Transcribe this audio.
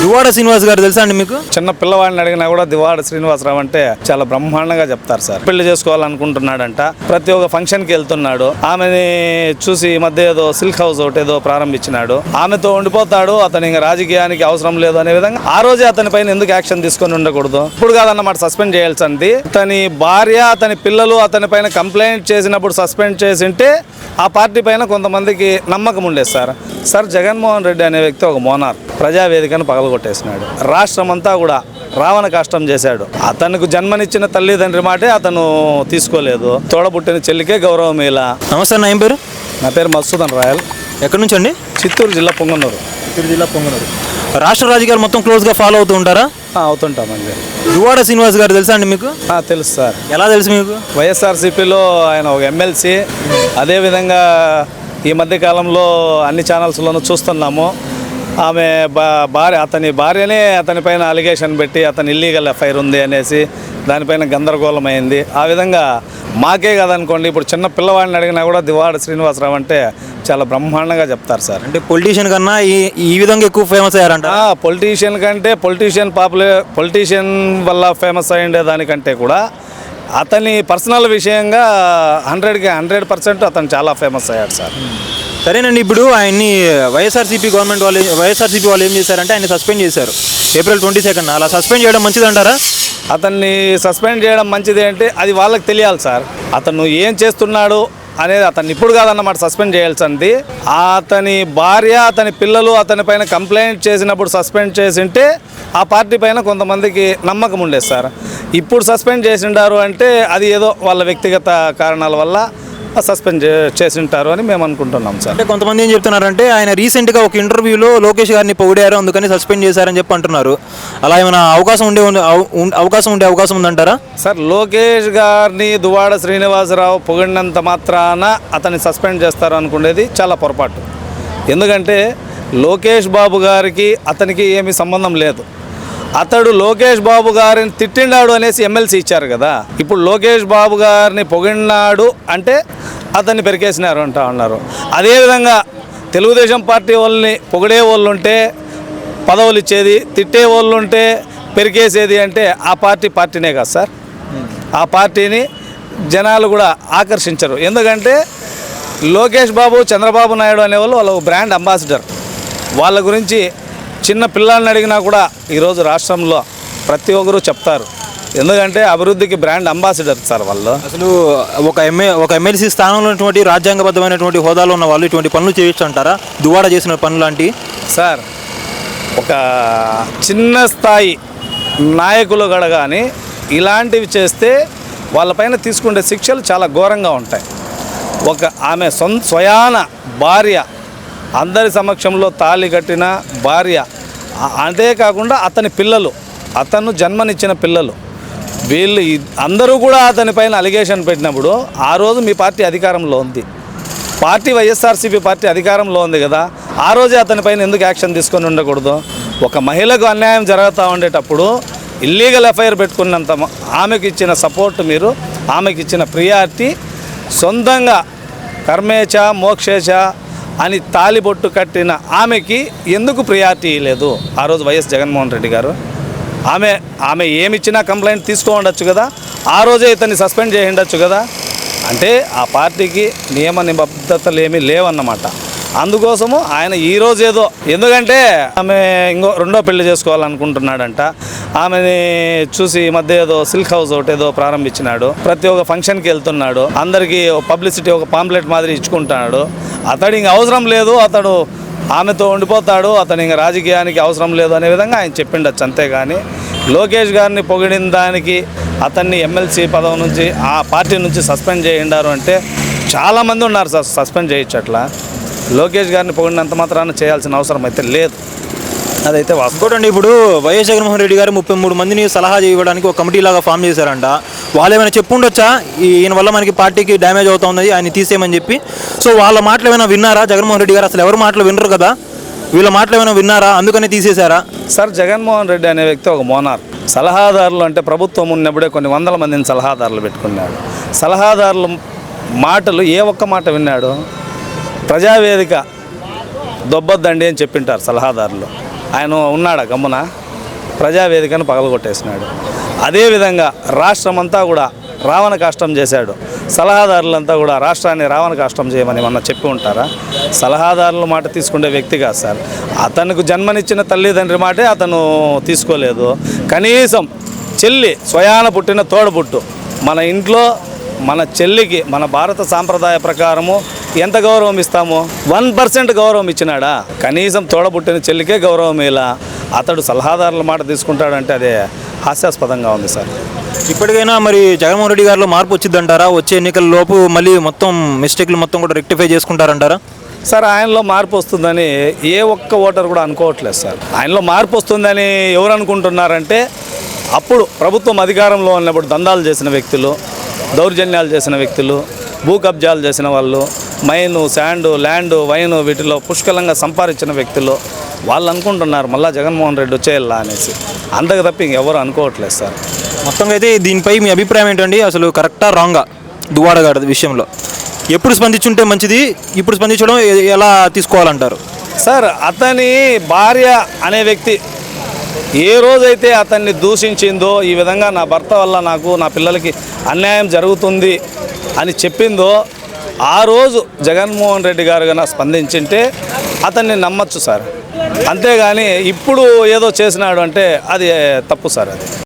దువ్వాడ శ్రీనివాస్ గారు తెలుసా అండి మీకు? చిన్న పిల్లవాడిని అడిగినా కూడా దువ్వాడ శ్రీనివాసరావు అంటే చాలా బ్రహ్మాండంగా చెప్తారు సార్. పెళ్లి చేసుకోవాలనుకుంటున్నాడంట, ప్రతి ఒక్క ఫంక్షన్కి వెళ్తున్నాడు. ఆమెని చూసి ఈ మధ్య ఏదో సిల్క్ హౌస్ ఒకటి ఏదో ప్రారంభించినాడు. ఆమెతో ఉండిపోతాడు, అతను ఇంకా రాజకీయానికి అవసరం లేదు అనే విధంగా ఆ రోజే అతని పైన ఎందుకు యాక్షన్ తీసుకొని ఉండకూడదు? ఇప్పుడు కాదన్నమాట సస్పెండ్ చేయాల్సింది. అతని భార్య, అతని పిల్లలు అతని పైన కంప్లైంట్ చేసినప్పుడు సస్పెండ్ చేసింటే ఆ పార్టీ పైన కొంతమందికి నమ్మకం ఉండేది సార్. జగన్మోహన్ రెడ్డి అనే వ్యక్తి ఒక మోనార్, ప్రజావేదికను పగలగొట్టేసినాడు. రాష్ట్రం అంతా కూడా రావణ కష్టం చేశాడు. అతనికి జన్మనిచ్చిన తల్లిదండ్రి మాటే అతను తీసుకోలేదు. తోడబుట్టిన చెల్లికే గౌరవం ఇలా. నమస్తే అన్న, ఏం పేరు? నా పేరు మధుసూదన్ రాయల్. ఎక్కడి నుంచి అండి? చిత్తూరు జిల్లా పొంగనూరు. రాష్ట్ర రాజకీయాలు మొత్తం క్లోజ్గా ఫాలో అవుతూ ఉంటారా? అవుతుంటామండి. దువ్వాడ శ్రీనివాస్ గారు తెలుసా అండి మీకు? తెలుసు సార్. ఎలా తెలుసు మీకు? వైఎస్ఆర్సీపీలో ఆయన ఒక ఎమ్మెల్సీ. అదేవిధంగా ఈ మధ్యకాలంలో అన్ని ఛానల్స్లోనూ చూస్తున్నాము. ఆమె భార్య, అతని భార్యనే అతని పైన అలిగేషన్ పెట్టి అతని ఇల్లీగల్ ఎఫ్ఐఆర్ ఉంది అనేసి దానిపైన గందరగోళం అయింది. ఆ విధంగా మాకే కదనుకోండి, ఇప్పుడు చిన్న పిల్లవాడిని అడిగినా కూడా దువ్వాడ శ్రీనివాసరావు అంటే చాలా బ్రహ్మాండంగా చెప్తారు సార్. అంటే పొలిటీషియన్ కన్నా ఈ విధంగా ఎక్కువ ఫేమస్ అయ్యారంట. పొలిటీషియన్ కంటే పొలిటీషియన్ వల్ల ఫేమస్ అయ్యిండే దానికంటే కూడా అతని పర్సనల్ విషయంగా 100% అతను చాలా ఫేమస్ అయ్యాడు సార్. సరేనండి, ఇప్పుడు ఆయన్ని వైఎస్ఆర్సీపీ వాళ్ళు ఏం చేశారంటే ఆయన సస్పెండ్ చేశారు April 22. అలా సస్పెండ్ చేయడం మంచిదంటారా? అతన్ని సస్పెండ్ చేయడం మంచిది అంటే అది వాళ్ళకి తెలియాలి సార్. అతను ఏం చేస్తున్నాడు అనేది అతన్ని ఇప్పుడు కాదన్నమాట సస్పెండ్ చేయాల్సింది. అతని భార్య, అతని పిల్లలు అతని పైన కంప్లైంట్ చేసినప్పుడు సస్పెండ్ చేసింటే ఆ పార్టీ పైన కొంతమందికి నమ్మకం ఉండేది సార్. ఇప్పుడు సస్పెండ్ చేసిండారు అంటే అది ఏదో వాళ్ళ వ్యక్తిగత కారణాల వల్ల సస్పెండ్ చేసింటారు అని మేము అనుకుంటున్నాం సార్. అంటే కొంతమంది ఏం చెప్తున్నారంటే ఆయన రీసెంట్గా ఒక ఇంటర్వ్యూలో లోకేష్ గారిని పొగిడారు, అందుకని సస్పెండ్ చేశారని చెప్పి అంటున్నారు. అలా ఏమైనా అవకాశం ఉందంటారా? సార్, లోకేష్ గారిని దువ్వాడ శ్రీనివాసరావు పొగిడినంత మాత్రాన అతన్ని సస్పెండ్ చేస్తారు అనుకునేది చాలా పొరపాటు. ఎందుకంటే లోకేష్ బాబు గారికి అతనికి ఏమీ సంబంధం లేదు. అతడు లోకేష్ బాబు గారిని తిట్టినాడు అనేసి ఎమ్మెల్సీ ఇచ్చారు కదా. ఇప్పుడు లోకేష్ బాబు గారిని పొగిడినాడు అంటే అతన్ని పెరికేసినారు అంటా ఉన్నారు. అదేవిధంగా తెలుగుదేశం పార్టీ వాళ్ళని పొగిడే వాళ్ళు ఉంటే పదవులు ఇచ్చేది, తిట్టే వాళ్ళు ఉంటే పెరికేసేది అంటే ఆ పార్టీనే కదా సార్. ఆ పార్టీని జనాలు కూడా ఆకర్షించరు. ఎందుకంటే లోకేష్ బాబు, చంద్రబాబు నాయుడు అనేవాళ్ళు వాళ్ళ బ్రాండ్ అంబాసిడర్. వాళ్ళ గురించి చిన్న పిల్లల్ని అడిగినా కూడా ఈరోజు రాష్ట్రంలో ప్రతి ఒక్కరూ చెప్తారు. ఎందుకంటే అభివృద్ధికి బ్రాండ్ అంబాసిడర్ సార్ వాళ్ళు. అసలు ఒక ఎమ్మెల్సీ స్థానంలో ఉన్నటువంటి రాజ్యాంగబద్ధమైనటువంటి హోదాలో ఉన్న వాళ్ళు ఇటువంటి పనులు చేయొచ్చు అంటారా? దువ్వాడ చేసిన పనులు లాంటి సార్, ఒక చిన్న స్థాయి నాయకులు కానీ ఇలాంటివి చేస్తే వాళ్ళపైన తీసుకునే శిక్షలు చాలా ఘోరంగా ఉంటాయి. ఆమె స్వయాన భార్య, అందరి సమక్షంలో తాళి కట్టిన భార్య, అంతేకాకుండా అతని పిల్లలు, అతను జన్మనిచ్చిన పిల్లలు, వీళ్ళు అందరూ కూడా అతని పైన అలిగేషన్ పెట్టినప్పుడు ఆ రోజు మీ పార్టీ అధికారంలో ఉంది, వైఎస్ఆర్సీపీ పార్టీ అధికారంలో ఉంది కదా. ఆ రోజే అతని పైన ఎందుకు యాక్షన్ తీసుకొని ఉండకూడదు? ఒక మహిళకు అన్యాయం జరుగుతూ ఉండేటప్పుడు ఇల్లీగల్ ఎఫ్ఐఆర్ పెట్టుకున్నంత ఆమెకు ఇచ్చిన సపోర్ట్, మీరు ఆమెకి ఇచ్చిన ప్రియారిటీ, సొంతంగా కర్మేచ మోక్షేచ అని తాలిబొట్టు కట్టిన ఆమెకి ఎందుకు ప్రియారిటీ లేదు ఆ రోజు వైఎస్ జగన్మోహన్ రెడ్డి గారు? ఆమె ఏమిచ్చినా కంప్లైంట్ తీసుకో ఉండొచ్చు కదా. ఆ రోజే ఇతన్ని సస్పెండ్ చేసి ఉండొచ్చు కదా. అంటే ఆ పార్టీకి నియమ నిబద్ధతలు ఏమీ లేవన్నమాట. అందుకోసము ఆయన ఈరోజు ఏదో, ఎందుకంటే ఆమె రెండో పెళ్లి చేసుకోవాలనుకుంటున్నాడంట. ఆమెని చూసి ఈ మధ్య ఏదో సిల్క్ హౌస్ ఒకటి ఏదో ప్రారంభించినాడు. ప్రతి ఒక్క ఫంక్షన్కి వెళ్తున్నాడు, అందరికీ పబ్లిసిటీ ఒక పాంప్లెట్ మాదిరి ఇచ్చుకుంటున్నాడు. అతడు ఇంక అవసరం లేదు, అతడు ఆమెతో ఉండిపోతాడు, అతను ఇంక రాజకీయానికి అవసరం లేదు అనే విధంగా ఆయన చెప్పిండొచ్చు. అంతేగాని లోకేష్ గారిని పొగిడిన దానికి అతన్ని ఎమ్మెల్సీ పదవి నుంచి, ఆ పార్టీ నుంచి సస్పెండ్ చేయిండారు అంటే చాలామంది ఉన్నారు సార్. సస్పెండ్ చేయొచ్చు. అట్లా లోకేష్ గారిని పొగిడినంత మాత్రాన చేయాల్సిన అవసరం అయితే లేదు. అదైతే వాస్తవం. ఇప్పుడు వైఎస్ జగన్మోహన్ రెడ్డి గారు 33 మందిని సలహా చేయడానికి ఒక కమిటీ లాగా ఫామ్ చేశారంట. వాళ్ళు ఏమైనా చెప్పుండొచ్చా ఈయన వల్ల మనకి పార్టీకి డ్యామేజ్ అవుతుంది, ఆయన తీసేయమని చెప్పి? సో వాళ్ళ మాటలు ఏమైనా విన్నారా జగన్మోహన్ రెడ్డి గారు? అసలు ఎవరు మాటలు వినరు కదా, వీళ్ళ మాటలు ఏమైనా విన్నారా? అందుకని తీసేశారా? సార్, జగన్మోహన్ రెడ్డి అనే వ్యక్తి ఒక మోనార్. సలహాదారులు అంటే ప్రభుత్వం ఉన్నప్పుడే కొన్ని వందల మందిని సలహాదారులు పెట్టుకున్నాడు. సలహాదారుల మాటలు ఏ ఒక్క మాట విన్నాడు? ప్రజావేదిక దొబ్బొద్దండి అని చెప్పింటారు సలహాదారులు. ఆయన ఉన్నాడా గమ్మున? ప్రజావేదికను పగలగొట్టేసినాడు. అదేవిధంగా రాష్ట్రమంతా కూడా రావణ కాష్టం చేశాడు. సలహాదారులంతా కూడా రాష్ట్రాన్ని రావణ కాష్టం చేయమని మొన్న చెప్పి ఉంటారా? సలహాదారుల మాట తీసుకునే వ్యక్తి కాదు సార్. అతనికి జన్మనిచ్చిన తల్లిదండ్రి మాటే అతను తీసుకోలేదు. కనీసం చెల్లి స్వయాన పుట్టిన తోడబుట్టు మన ఇంట్లో మన చెల్లికి మన భారత సాంప్రదాయ ప్రకారము ఎంత గౌరవం ఇస్తామో 1% గౌరవం ఇచ్చినాడా? కనీసం తోడబుట్టిన చెల్లికే గౌరవం ఇలా అతడు సలహాదారుల మాట తీసుకుంటాడంటే అదే హాస్యాస్పదంగా ఉంది సార్. ఇప్పటికైనా మరి జగన్మోహన్ రెడ్డి గారిలో మార్పు వచ్చిందంటారా? వచ్చే ఎన్నికల లోపు మళ్ళీ మొత్తం మిస్టేక్లు మొత్తం కూడా రెక్టిఫై చేసుకుంటారంటారా? సార్ ఆయనలో మార్పు వస్తుందని ఏ ఒక్క ఓటర్ కూడా అనుకోవట్లేదు సార్. ఆయనలో మార్పు వస్తుందని ఎవరు అనుకుంటున్నారంటే అప్పుడు ప్రభుత్వం అధికారంలో ఉన్నప్పుడు దందాలు చేసిన వ్యక్తులు, దౌర్జన్యాలు చేసిన వ్యక్తులు, భూ కబ్జాలు చేసిన వాళ్ళు, మైను, శాండు, ల్యాండు, వైను వీటిలో పుష్కలంగా సంపాదించిన వ్యక్తులు వాళ్ళు అనుకుంటున్నారు మళ్ళీ జగన్మోహన్ రెడ్డి వచ్చేయాలా అనేసి. అంతకు తప్ప ఇంకెవరు అనుకోవట్లేదు సార్. మొత్తంగా అయితే దీనిపై మీ అభిప్రాయం ఏంటండి? అసలు కరెక్టా రాంగా దువ్వాడ గారి విషయంలో ఎప్పుడు స్పందించుంటే మంచిది, ఇప్పుడు స్పందించడం ఎలా తీసుకోవాలంటారు? సార్ అతని భార్య అనే వ్యక్తి ఏ రోజైతే అతన్ని దూషించిందో, ఈ విధంగా నా భర్త వల్ల నాకు నా పిల్లలకి అన్యాయం జరుగుతుంది అని చెప్పిందో ఆ రోజు జగన్మోహన్ రెడ్డి గారు కన్నా స్పందించింటే అతన్ని నమ్మచ్చు సార్. అంతేగాని ఇప్పుడు ఏదో చేసినాడు అంటే అది తప్పు సార్. అది